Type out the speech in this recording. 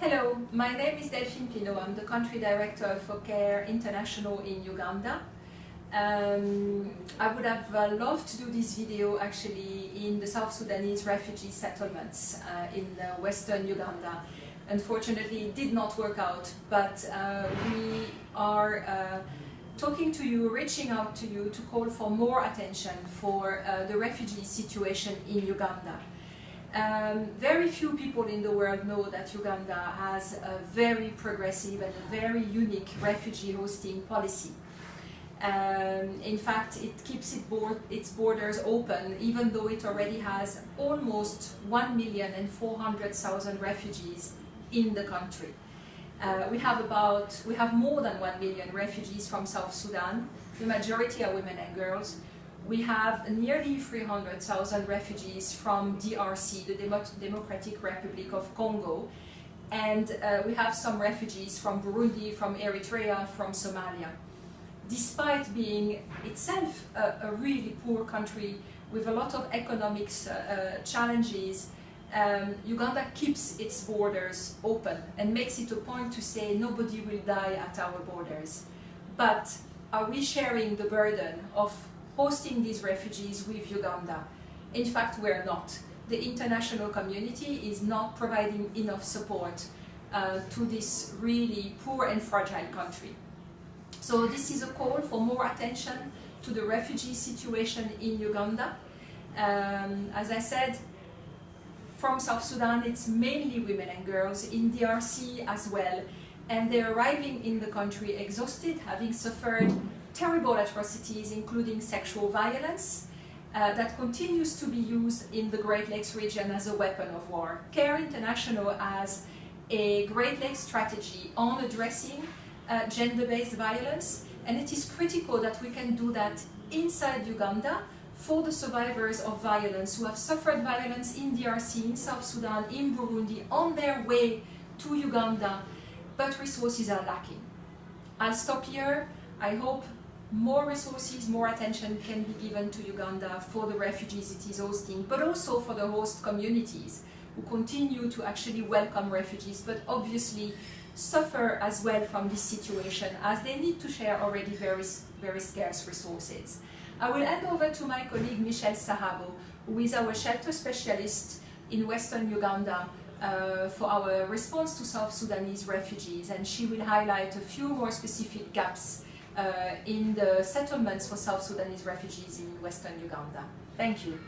Hello, my name is Delphine Pinault. I'm the Country Director for Care International in Uganda. I would have loved to do this video actually in the South Sudanese refugee settlements in western Uganda. Unfortunately, it did not work out, but we are talking to you, reaching out to you to call for more attention for the refugee situation in Uganda. Very few people in the world know that Uganda has a very progressive and a very unique refugee hosting policy. In fact, it keeps its borders open, even though it already has almost 1,400,000 refugees in the country. We have more than 1 million refugees from South Sudan. The majority are women and girls. We have nearly 300,000 refugees from DRC, the Democratic Republic of Congo, and we have some refugees from Burundi, from Eritrea, from Somalia. Despite being itself a really poor country with a lot of economic challenges, Uganda keeps its borders open and makes it a point to say nobody will die at our borders. But are we sharing the burden of hosting these refugees with Uganda? In fact, we're not. The international community is not providing enough support to this really poor and fragile country. So this is a call for more attention to the refugee situation in Uganda. As I said, from South Sudan, it's mainly women and girls, in DRC as well, and they're arriving in the country exhausted, having suffered terrible atrocities, including sexual violence, that continues to be used in the Great Lakes region as a weapon of war. Care International has a Great Lakes strategy on addressing gender-based violence, and it is critical that we can do that inside Uganda for the survivors of violence who have suffered violence in DRC, in South Sudan, in Burundi, on their way to Uganda, but resources are lacking. I'll stop here. I hope more resources, more attention can be given to Uganda for the refugees it is hosting, but also for the host communities who continue to actually welcome refugees, but obviously suffer as well from this situation as they need to share already very scarce resources. I will hand over to my colleague Michelle Sahabo, who is our shelter specialist in Western Uganda for our response to South Sudanese refugees, and she will highlight a few more specific gaps in the settlements for South Sudanese refugees in Western Uganda. Thank you.